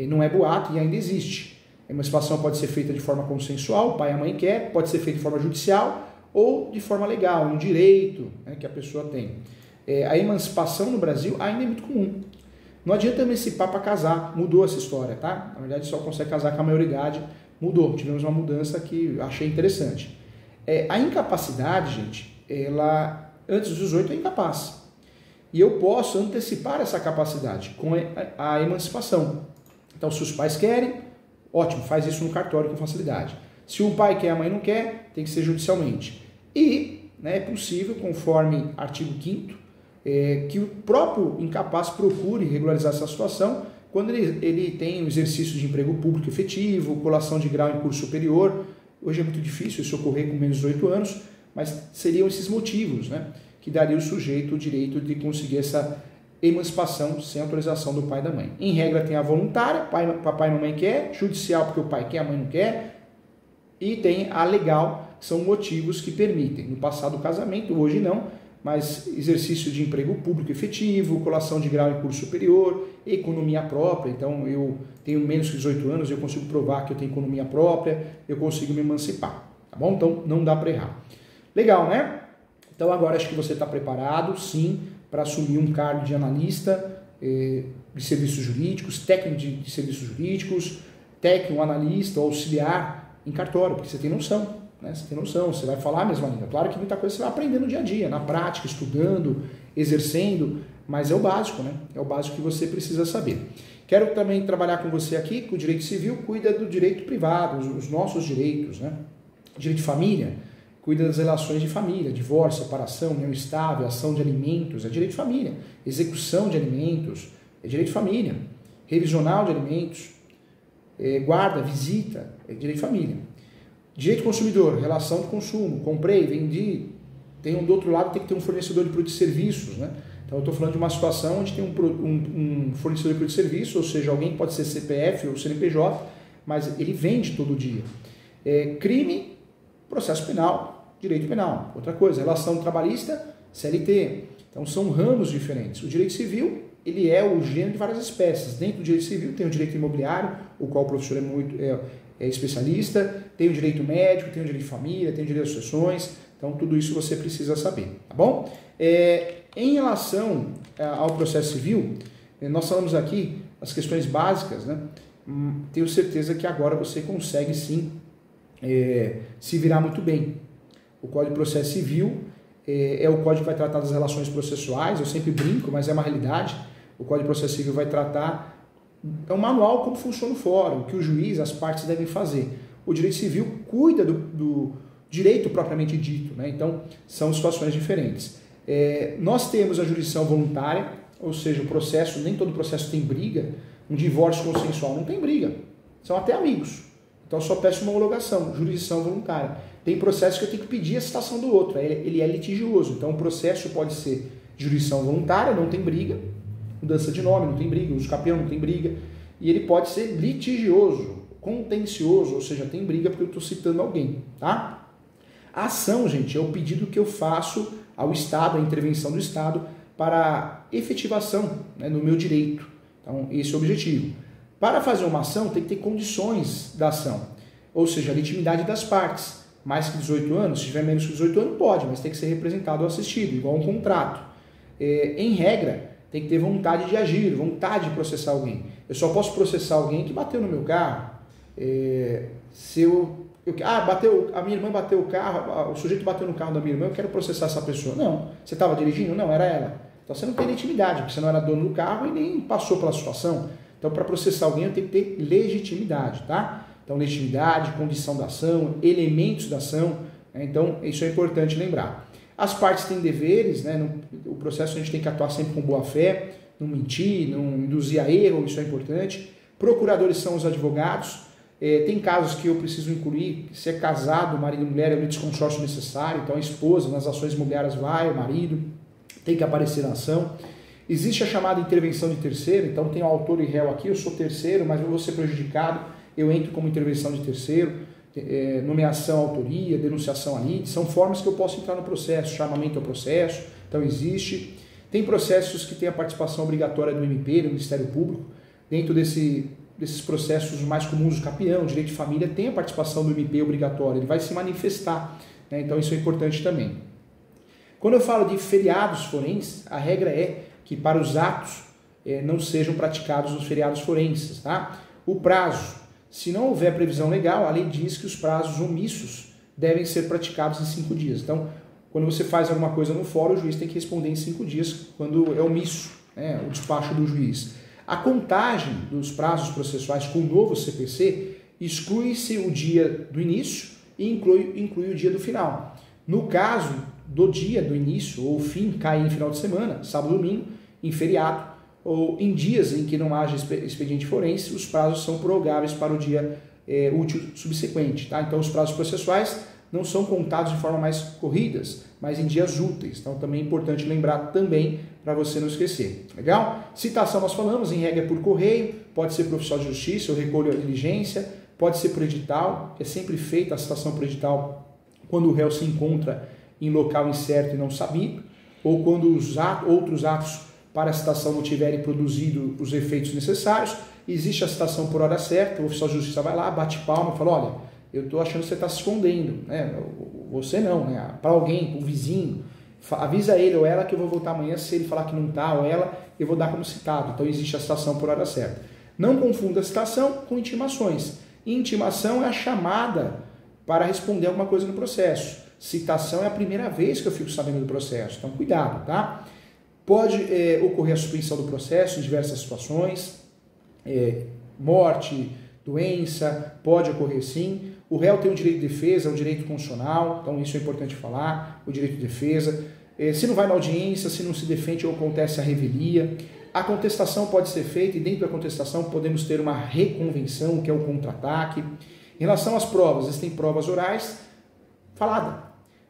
A: Não é boato e ainda existe. A emancipação pode ser feita de forma consensual, o pai e a mãe quer, pode ser feita de forma judicial ou de forma legal, um direito, né, que a pessoa tem. A emancipação no Brasil ainda é muito comum. Não adianta emancipar para casar, mudou essa história, tá? Na verdade, só consegue casar com a maioridade, mudou, tivemos uma mudança que achei interessante. A incapacidade, gente, ela antes dos 18 é incapaz. E eu posso antecipar essa capacidade com a emancipação. Então, se os pais querem, ótimo, faz isso no cartório com facilidade. Se o pai quer e a mãe não quer, tem que ser judicialmente. E é possível, conforme artigo 5º, que o próprio incapaz procure regularizar essa situação quando ele tem um exercício de emprego público efetivo, colação de grau em curso superior. Hoje é muito difícil isso ocorrer com menos de 18 anos, mas seriam esses motivos, né, que daria ao sujeito o direito de conseguir essa emancipação sem autorização do pai e da mãe. Em regra tem a voluntária, papai e mamãe quer, judicial porque o pai quer, a mãe não quer, e tem a legal, que são motivos que permitem. No passado o casamento, hoje não, mas exercício de emprego público efetivo, colação de grau em curso superior, economia própria. Então eu tenho menos que 18 anos, eu consigo provar que eu tenho economia própria, eu consigo me emancipar. tá bom? Então não dá para errar. Legal, né? Então agora acho que você está preparado, sim, para assumir um cargo de analista de serviços jurídicos, técnico de serviços jurídicos, técnico, analista, auxiliar em cartório, porque você tem noção, né? Você tem noção, você vai falar a mesma língua. Claro que muita coisa você vai aprender no dia a dia, na prática, estudando, exercendo, mas é o básico, né? É o básico que você precisa saber. Quero também trabalhar com você aqui, que o direito civil cuida do direito privado, os nossos direitos, né? Direito de família, cuida das relações de família, divórcio, separação, união estável, ação de alimentos, é direito de família. Execução de alimentos, é direito de família. Revisional de alimentos, guarda, visita, é direito de família. Direito consumidor, relação de consumo, comprei, vendi, do outro lado tem que ter um fornecedor de produtos e serviços, né? Então eu estou falando de uma situação onde tem um fornecedor de produtos e serviços, ou seja, alguém pode ser CPF ou CNPJ, mas ele vende todo dia. Crime, processo penal, direito penal. Outra coisa, relação trabalhista, CLT. Então são ramos diferentes. O direito civil, ele é o gênero de várias espécies. Dentro do direito civil tem o direito imobiliário, o qual o professor é especialista, tem o direito médico, tem o direito de família, tem o direito de sucessões. Então tudo isso você precisa saber, tá bom? Em relação ao processo civil, nós falamos aqui as questões básicas, né? Tenho certeza que agora você consegue sim se virar muito bem. O Código de Processo Civil é o código que vai tratar das relações processuais, eu sempre brinco, mas é uma realidade. O Código de Processo Civil vai tratar, é um manual como funciona o fórum, o que o juiz, as partes devem fazer. O direito civil cuida do direito propriamente dito, né? Então são situações diferentes. Nós temos a jurisdição voluntária, ou seja, o processo, nem todo processo tem briga. Um divórcio consensual não tem briga, são até amigos. Então eu só peço uma homologação, jurisdição voluntária. Tem processo que eu tenho que pedir a citação do outro, ele é litigioso. Então o processo pode ser jurisdição voluntária, não tem briga, mudança de nome, não tem briga, uso capião, não tem briga. E ele pode ser litigioso, contencioso, ou seja, tem briga porque eu estou citando alguém, tá? A ação, gente, é o pedido que eu faço ao Estado, a intervenção do Estado para efetivação, né, no meu direito. Então esse é o objetivo. Para fazer uma ação tem que ter condições da ação, ou seja, a legitimidade das partes. Mais que 18 anos, se tiver menos que 18 anos pode, mas tem que ser representado ou assistido, igual um contrato. Em regra, tem que ter vontade de agir, vontade de processar alguém. Eu só posso processar alguém que bateu no meu carro. A minha irmã bateu o carro, o sujeito bateu no carro da minha irmã, eu quero processar essa pessoa. Não, você estava dirigindo? Não, era ela. Então você não tem legitimidade, porque você não era dono do carro e nem passou pela situação. Então para processar alguém eu tenho que ter legitimidade, tá? Então legitimidade, condição da ação, elementos da ação, né? Então isso é importante lembrar. As partes têm deveres, né? O processo a gente tem que atuar sempre com boa fé, não mentir, não induzir a erro, isso é importante. Procuradores são os advogados. Tem casos que eu preciso incluir, se é casado, marido e mulher, é o litisconsórcio necessário, então a esposa nas ações imobiliárias vai, o marido tem que aparecer na ação. Existe a chamada intervenção de terceiro, então tem o autor e réu aqui, eu sou terceiro, mas eu vou ser prejudicado, eu entro como intervenção de terceiro, nomeação, autoria, denunciação ali, são formas que eu posso entrar no processo, chamamento ao processo, então existe. Tem processos que têm a participação obrigatória do MP, do Ministério Público, dentro desses processos mais comuns, o capião, o direito de família, tem a participação do MP obrigatória, ele vai se manifestar, né? Então isso é importante também. Quando eu falo de feriados forenses, a regra é que para os atos não sejam praticados os feriados forenses, tá? O prazo, se não houver previsão legal, a lei diz que os prazos omissos devem ser praticados em 5 dias. Então, quando você faz alguma coisa no fórum, o juiz tem que responder em 5 dias, quando é omisso, né, o despacho do juiz. A contagem dos prazos processuais com o novo CPC exclui-se o dia do início e inclui o dia do final. No caso do dia do início ou fim cair em final de semana, sábado, domingo, em feriado, ou em dias em que não haja expediente forense, os prazos são prorrogáveis para o dia útil subsequente. Tá? Então os prazos processuais não são contados de forma mais corridas, mas em dias úteis. Então também é importante lembrar também para você não esquecer. Legal? Citação nós falamos, em regra por correio, pode ser por oficial de justiça, eu recolho a diligência, pode ser por edital, é sempre feita a citação por edital quando o réu se encontra em local incerto e não sabido, ou quando os outros atos para a citação não tiverem produzido os efeitos necessários, existe a citação por hora certa, o oficial de justiça vai lá, bate palma e fala, olha, eu estou achando que você está se escondendo, né? Você não, né? Para alguém, para um vizinho, avisa ele ou ela que eu vou voltar amanhã. Se ele falar que não está ou ela, eu vou dar como citado. Então existe a citação por hora certa. Não confunda a citação com intimações. Intimação é a chamada para responder alguma coisa no processo. Citação é a primeira vez que eu fico sabendo do processo. Então cuidado, tá? Pode ocorrer a suspensão do processo em diversas situações, morte, doença, pode ocorrer sim. O réu tem o direito de defesa, o direito constitucional, então isso é importante falar, o direito de defesa. Se não vai na audiência, se não se defende ou acontece a revelia. A contestação pode ser feita e dentro da contestação podemos ter uma reconvenção, que é o contra-ataque. Em relação às provas, existem provas orais, falada.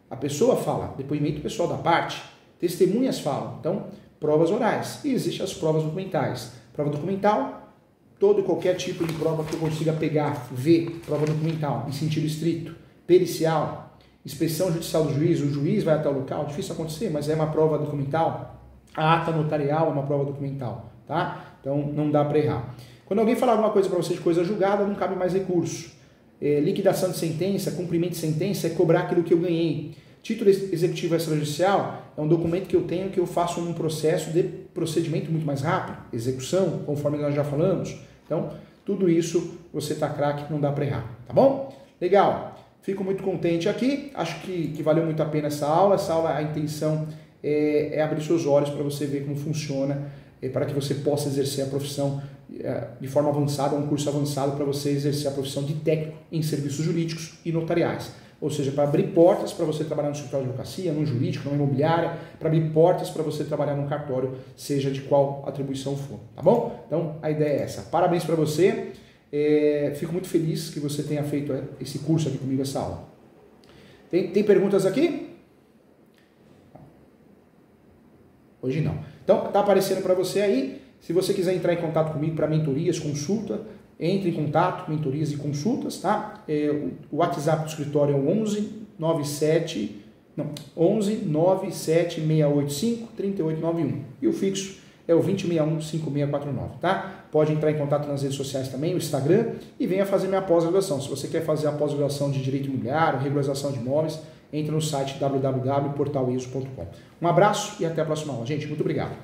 A: A pessoa fala, depoimento pessoal da parte, testemunhas falam, então provas orais. E existem as provas documentais. Prova documental, todo e qualquer tipo de prova que eu consiga pegar, ver, prova documental, em sentido estrito, pericial, inspeção judicial do juiz, o juiz vai até o local, difícil acontecer, mas é uma prova documental, a ata notarial é uma prova documental, tá? Então não dá para errar. Quando alguém falar alguma coisa para você de coisa julgada, não cabe mais recurso. Liquidação de sentença, cumprimento de sentença é cobrar aquilo que eu ganhei. Título executivo extrajudicial é um documento que eu tenho que eu faço num processo de procedimento muito mais rápido, execução, conforme nós já falamos. Então, tudo isso você tá craque, não dá para errar, tá bom? Legal, fico muito contente aqui, acho que valeu muito a pena essa aula. A intenção é abrir seus olhos para você ver como funciona, para que você possa exercer a profissão de forma avançada, um curso avançado para você exercer a profissão de técnico em serviços jurídicos e notariais. Ou seja, para abrir portas para você trabalhar no escritório de advocacia, no jurídico, numa imobiliária, para abrir portas para você trabalhar num cartório, seja de qual atribuição for, tá bom? Então, a ideia é essa. Parabéns para você, fico muito feliz que você tenha feito esse curso aqui comigo, essa aula. Tem perguntas aqui? Hoje não. Então, tá aparecendo para você aí, se você quiser entrar em contato comigo para mentorias, consulta, entre em contato, mentorias e consultas, tá? O WhatsApp do escritório é o 11 97685 3891 e o fixo é o 2061 5649, tá? Pode entrar em contato nas redes sociais também, o Instagram, e venha fazer minha pós-graduação. Se você quer fazer a pós-graduação de Direito Imobiliário, regularização de imóveis, entre no site www.portaliso.com. Um abraço e até a próxima aula. Gente, muito obrigado.